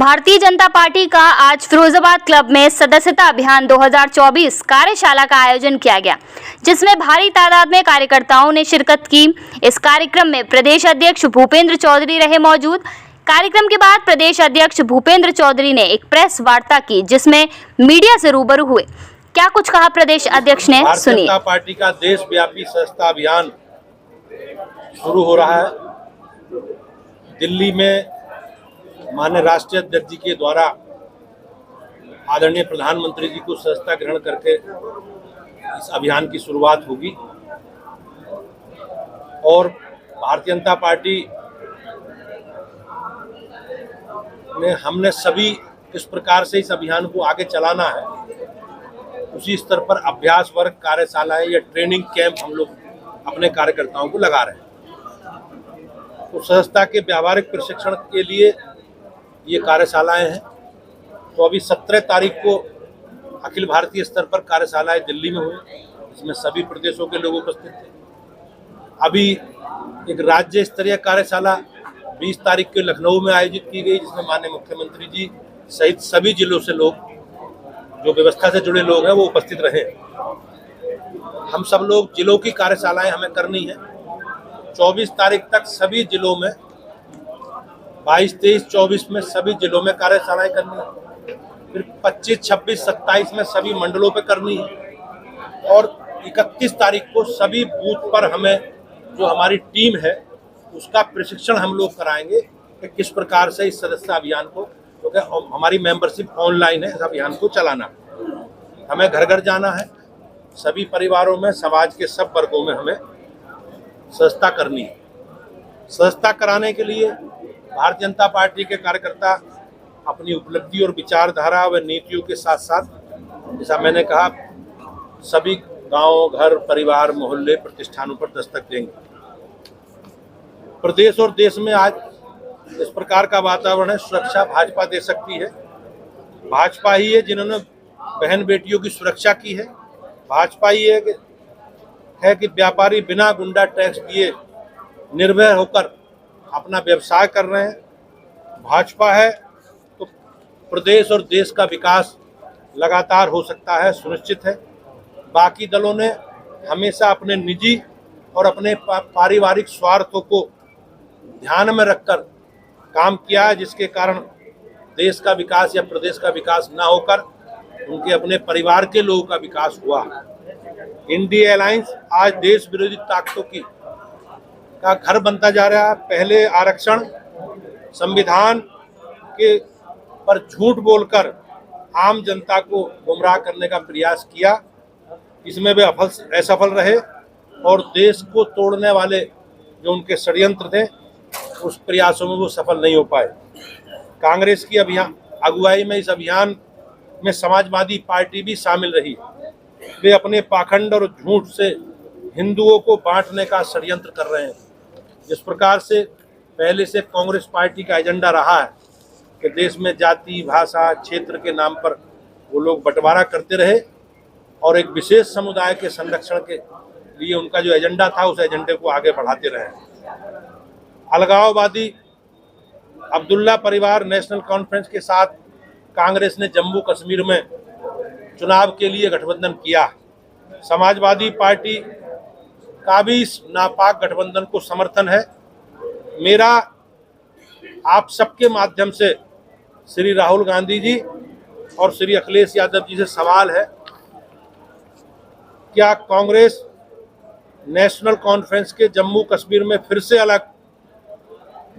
Bharatiya Janata party का आज Firozabad club में सदस्यता अभियान 2024 कार्यशाला का आयोजन किया गया, जिसमें भारी तादाद में कार्यकर्ताओं ने शिरकत की। इस कार्यक्रम में प्रदेश अध्यक्ष भूपेंद्र चौधरी रहे मौजूद। कार्यक्रम के बाद प्रदेश अध्यक्ष भूपेंद्र चौधरी ने एक प्रेस वार्ता की, जिसमें मीडिया से रूबरू हुए। क्या कुछ कहा प्रदेश अध्यक्ष ने, सुनिए। भारतीय जनता पार्टी का देशव्यापी सदस्यता अभियान शुरू हो रहा है। दिल्ली में माननीय राष्ट्रीय अध्यक्ष जी के द्वारा आदरणीय प्रधानमंत्री जी को सदस्यता ग्रहण करके इस अभियान की शुरुआत होगी और भारतीय जनता पार्टी ने हमने सभी किस प्रकार से इस अभियान को आगे चलाना है, उसी स्तर पर अभ्यास वर्ग, कार्यशालाएं या ट्रेनिंग कैंप हम लोग अपने कार्यकर्ताओं को लगा रहे हैं। तो सदस्यता के व्यावहारिक प्रशिक्षण के लिए ये कार्यशालाएं हैं। तो अभी 17 तारीख को अखिल भारतीय स्तर पर कार्यशालाएं दिल्ली में हुई, इसमें सभी प्रदेशों के लोग उपस्थित थे। अभी एक राज्य स्तरीय कार्यशाला 20 तारीख को लखनऊ में आयोजित की गई, जिसमें माननीय मुख्यमंत्री जी सहित सभी जिलों से लोग, जो व्यवस्था से जुड़े लोग हैं, वो उपस्थित रहे। हम सब लोग जिलों की कार्यशालाएं हमें करनी है। 24 तारीख तक सभी जिलों में, 22, 23, 24 में सभी जिलों में कार्यशालाएं करनी है। फिर 25, 26, 27 में सभी मंडलों पे करनी है और 31 तारीख को सभी बूथ पर हमें, जो हमारी टीम है, उसका प्रशिक्षण हम लोग कराएंगे कि किस प्रकार से इस सदस्यता अभियान को, क्योंकि हमारी मेंबरशिप ऑनलाइन है, इस अभियान को चलाना। हमें घर घर जाना है, सभी परिवारों में, समाज के सब वर्गों में हमें सदस्यता करनी है। सदस्यता कराने के लिए भारतीय जनता पार्टी के कार्यकर्ता अपनी उपलब्धि और विचारधारा व नीतियों के साथ साथ, जैसा मैंने कहा, सभी गांव, घर, परिवार, मोहल्ले, प्रतिष्ठानों पर दस्तक देंगे। प्रदेश और देश में आज इस प्रकार का वातावरण है, सुरक्षा भाजपा दे सकती है। भाजपा ही है जिन्होंने बहन बेटियों की सुरक्षा की है। भाजपा ही है कि व्यापारी बिना गुंडा टैक्स दिए निर्भय होकर अपना व्यवसाय कर रहे हैं। भाजपा है तो प्रदेश और देश का विकास लगातार हो सकता है, सुनिश्चित है। बाकी दलों ने हमेशा अपने निजी और अपने पारिवारिक स्वार्थों को ध्यान में रखकर काम किया है, जिसके कारण देश का विकास या प्रदेश का विकास ना होकर उनके अपने परिवार के लोगों का विकास हुआ। इंडिया अलायंस आज देश विरोधी ताकतों का घर बनता जा रहा है। पहले आरक्षण, संविधान के पर झूठ बोलकर आम जनता को गुमराह करने का प्रयास किया, इसमें वे असफल रहे और देश को तोड़ने वाले जो उनके षड्यंत्र थे, उस प्रयासों में वो सफल नहीं हो पाए। कांग्रेस की अगुवाई में इस अभियान में समाजवादी पार्टी भी शामिल रही। वे अपने पाखंड और झूठ से हिंदुओं को बांटने का षड्यंत्र कर रहे हैं। जिस प्रकार से पहले से कांग्रेस पार्टी का एजेंडा रहा है कि देश में जाति, भाषा, क्षेत्र के नाम पर वो लोग बंटवारा करते रहे और एक विशेष समुदाय के संरक्षण के लिए उनका जो एजेंडा था, उस एजेंडे को आगे बढ़ाते रहे। अलगाववादी अब्दुल्ला परिवार नेशनल कॉन्फ्रेंस के साथ कांग्रेस ने जम्मू कश्मीर में चुनाव के लिए गठबंधन किया। समाजवादी पार्टी का भी इस नापाक गठबंधन को समर्थन है। मेरा आप सबके माध्यम से श्री राहुल गांधी जी और श्री अखिलेश यादव जी से सवाल है, क्या कांग्रेस नेशनल कॉन्फ्रेंस के जम्मू कश्मीर में फिर से अलग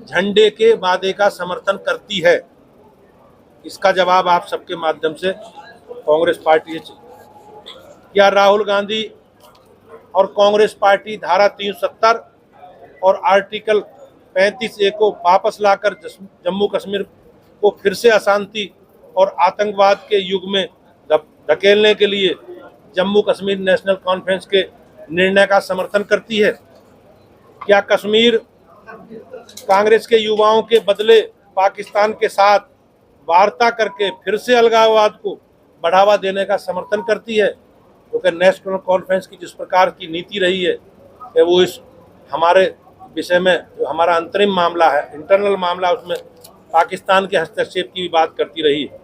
झंडे के वादे का समर्थन करती है? इसका जवाब आप सबके माध्यम से कांग्रेस पार्टी से। क्या राहुल गांधी और कांग्रेस पार्टी धारा 370 और आर्टिकल 35A को वापस लाकर जम्मू कश्मीर को फिर से अशांति और आतंकवाद के युग में धकेलने के लिए जम्मू कश्मीर नेशनल कॉन्फ्रेंस के निर्णय का समर्थन करती है? क्या कश्मीर कांग्रेस के युवाओं के बदले पाकिस्तान के साथ वार्ता करके फिर से अलगाववाद को बढ़ावा देने का समर्थन करती है? क्योंकि नेशनल कॉन्फ्रेंस की जिस प्रकार की नीति रही है कि वो इस हमारे विषय में, जो हमारा अंतरिम मामला है, इंटरनल मामला, उसमें पाकिस्तान के हस्तक्षेप की भी बात करती रही है।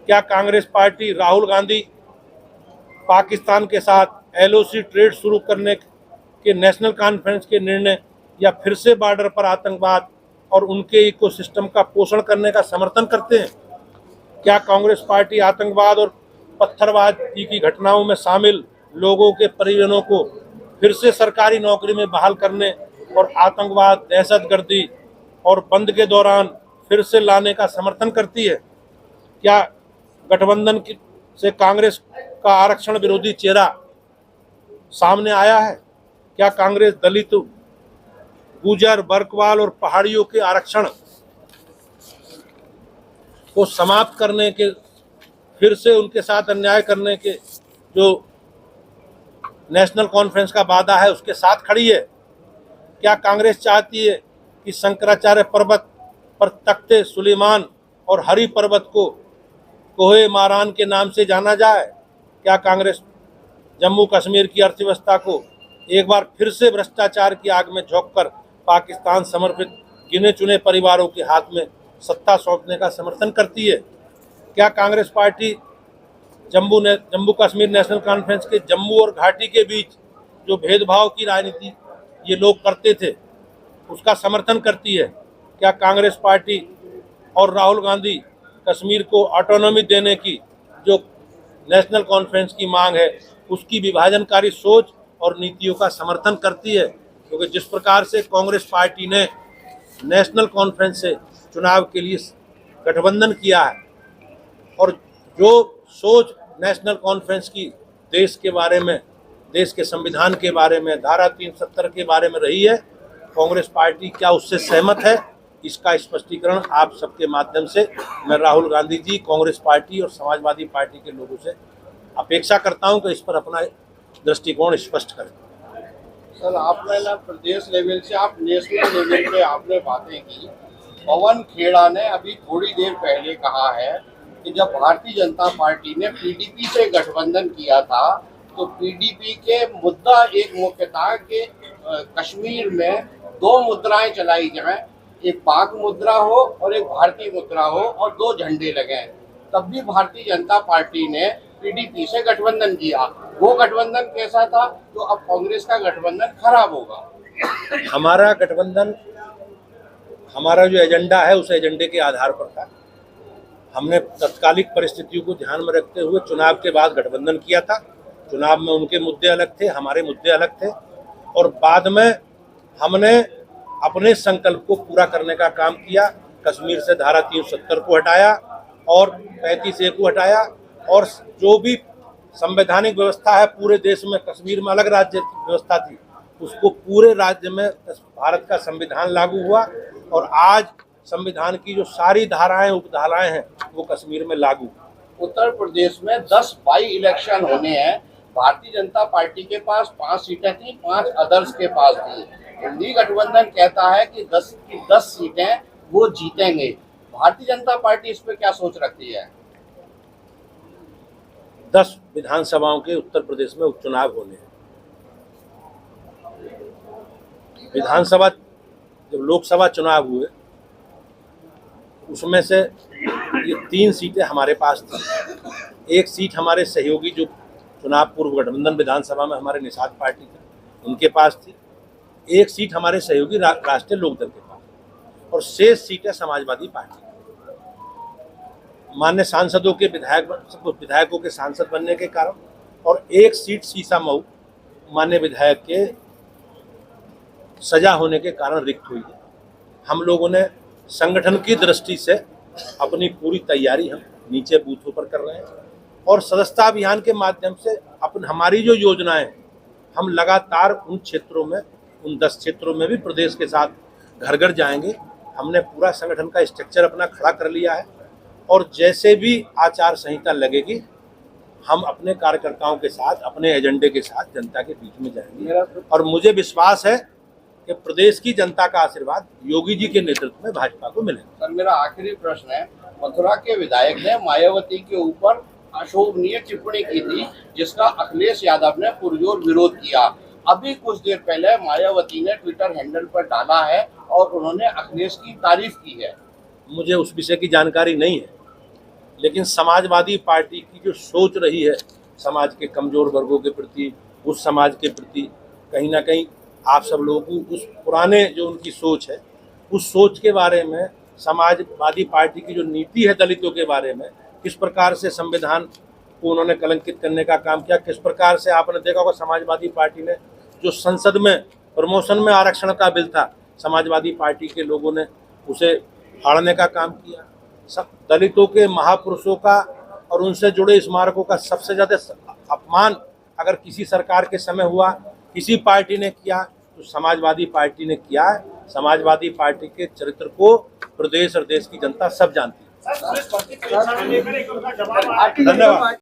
क्या कांग्रेस पार्टी राहुल गांधी पाकिस्तान के साथ एलओसी ट्रेड शुरू करने के नेशनल कॉन्फ्रेंस के निर्णय या फिर से बॉर्डर पर आतंकवाद और उनके इकोसिस्टम का पोषण करने का समर्थन करते हैं? क्या कांग्रेस पार्टी आतंकवाद और पत्थरबाजी की घटनाओं में शामिल लोगों के परिजनों को फिर से सरकारी नौकरी में बहाल करने और आतंकवाद, दहशतगर्दी और बंद के दौरान फिर से लाने का समर्थन करती है? क्या गठबंधन से कांग्रेस का आरक्षण विरोधी चेहरा सामने आया है? क्या कांग्रेस दलित, गुर्जर, बर्कवाल और पहाड़ियों के आरक्षण को समाप्त करने के, फिर से उनके साथ अन्याय करने के जो नेशनल कॉन्फ्रेंस का वादा है उसके साथ खड़ी है? क्या कांग्रेस चाहती है कि शंकराचार्य पर्वत पर तख्ते सुलेमान और हरि पर्वत को कोहे मारान के नाम से जाना जाए? क्या कांग्रेस जम्मू कश्मीर की अर्थव्यवस्था को एक बार फिर से भ्रष्टाचार की आग में झोंककर पाकिस्तान समर्पित गिने चुने परिवारों के हाथ में सत्ता सौंपने का समर्थन करती है? क्या Congress party Jammu Kashmir national conference के जम्मू और घाटी के बीच जो भेदभाव की राजनीति ये लोग करते थे उसका समर्थन करती है? क्या कांग्रेस पार्टी और राहुल गांधी कश्मीर को ऑटोनॉमी देने की जो नेशनल कॉन्फ्रेंस की मांग है उसकी विभाजनकारी सोच और नीतियों का समर्थन करती है? क्योंकि जिस प्रकार से कांग्रेस पार्टी ने नेशनल कॉन्फ्रेंस से चुनाव के लिए गठबंधन किया है और जो सोच नेशनल कॉन्फ्रेंस की देश के बारे में, देश के संविधान के बारे में, धारा 370 के बारे में रही है, कांग्रेस पार्टी क्या उससे सहमत है? इसका स्पष्टीकरण आप सबके माध्यम से मैं राहुल गांधी जी, कांग्रेस पार्टी और समाजवादी पार्टी के लोगों से अपेक्षा करता हूं कि इस पर अपना दृष्टिकोण स्पष्ट करें। सर, आपने ना प्रदेश लेवल से आप नेशनल लेवल पे आपने बातें की। पवन खेड़ा ने अभी थोड़ी देर पहले कहा है कि जब भारतीय जनता पार्टी ने पीडीपी से गठबंधन किया था तो पीडीपी के मुद्दा एक मुख्य था कि कश्मीर में दो मुद्राएं चलाई जाएं, एक पाक मुद्रा हो और एक भारतीय मुद्रा हो और दो झंडे लगें। तब भी भारतीय जनता पार्टी ने पीडीपी से गठबंधन किया। वो गठबंधन कैसा था? तो अब कांग्रेस का गठबंधन खराब होगा। हमारा गठबंधन, हमारा जो एजेंडा है उस एजेंडे के आधार पर था। हमने तत्कालिक परिस्थितियों को ध्यान में रखते हुए चुनाव के बाद गठबंधन किया था। चुनाव में उनके मुद्दे अलग थे, हमारे मुद्दे अलग थे और बाद में हमने अपने संकल्प को पूरा करने का काम किया। कश्मीर से धारा 370 को हटाया और 35A को हटाया और जो भी संवैधानिक व्यवस्था है पूरे देश में, कश्मीर में अलग राज्य व्यवस्था थी, उसको पूरे राज्य में भारत का संविधान लागू हुआ और आज संविधान की जो सारी धाराएं, उपधाराएं हैं वो कश्मीर में लागू। उत्तर प्रदेश में 10 बाई इलेक्शन होने हैं। भारतीय जनता पार्टी के पास 5 सीटें थी, 5 अदर्स के पास थी। इंडी गठबंधन कहता है कि 10 की 10 सीटें वो जीतेंगे। भारतीय जनता पार्टी इस पर क्या सोच रखती है? 10 विधानसभाओं के उत्तर प्रदेश में उपचुनाव होने हैं। विधानसभा, जब लोकसभा चुनाव हुए उसमें से ये 3 सीटें हमारे पास थी। एक सीट हमारे सहयोगी जो चुनाव पूर्व गठबंधन विधानसभा में हमारे निषाद पार्टी थे उनके पास थी। एक सीट हमारे सहयोगी राष्ट्रीय लोकदल के पास और शेष सीटें समाजवादी पार्टी। मान्य सांसदों के विधायकों के सांसद बनने के कारण और एक सीट सीसामऊ मान्य विधायक के सजा होने के कारण रिक्त हुई है। हम लोगों ने संगठन की दृष्टि से अपनी पूरी तैयारी हम नीचे बूथों पर कर रहे हैं और सदस्यता अभियान के माध्यम से हमारी जो योजनाएं हम लगातार उन क्षेत्रों में, उन 10 क्षेत्रों में भी प्रदेश के साथ घर घर जाएंगे। हमने पूरा संगठन का स्ट्रक्चर अपना खड़ा कर लिया है और जैसे भी आचार संहिता लगेगी हम अपने कार्यकर्ताओं के साथ, अपने एजेंडे के साथ जनता के बीच में जाएंगे और मुझे विश्वास है कि प्रदेश की जनता का आशीर्वाद योगी जी के नेतृत्व में भाजपा को मिलेगा। सर, मेरा आखिरी प्रश्न है, मथुरा के विधायक ने मायावती के ऊपर अशोभनीय टिप्पणी की थी जिसका अखिलेश यादव ने पुरजोर विरोध किया। अभी कुछ देर पहले मायावती ने ट्विटर हैंडल पर डाला है और उन्होंने अखिलेश की तारीफ की है। मुझे उस विषय की जानकारी नहीं है, लेकिन समाजवादी पार्टी की जो सोच रही है समाज के कमज़ोर वर्गों के प्रति, उस समाज के प्रति, कहीं ना कहीं आप सब लोगों को उस पुराने जो उनकी सोच है, उस सोच के बारे में, समाजवादी पार्टी की जो नीति है दलितों के बारे में, किस प्रकार से संविधान को उन्होंने कलंकित करने का काम किया, किस प्रकार से आपने देखा होगा समाजवादी पार्टी ने जो संसद में प्रमोशन में आरक्षण का बिल था, समाजवादी पार्टी के लोगों ने उसे फाड़ने का काम किया। सब दलितों के महापुरुषों का और उनसे जुड़े स्मारकों का सबसे ज़्यादा अपमान अगर किसी सरकार के समय हुआ, किसी पार्टी ने किया, तो समाजवादी पार्टी ने किया है। समाजवादी पार्टी के चरित्र को प्रदेश और देश की जनता सब जानती है। धन्यवाद।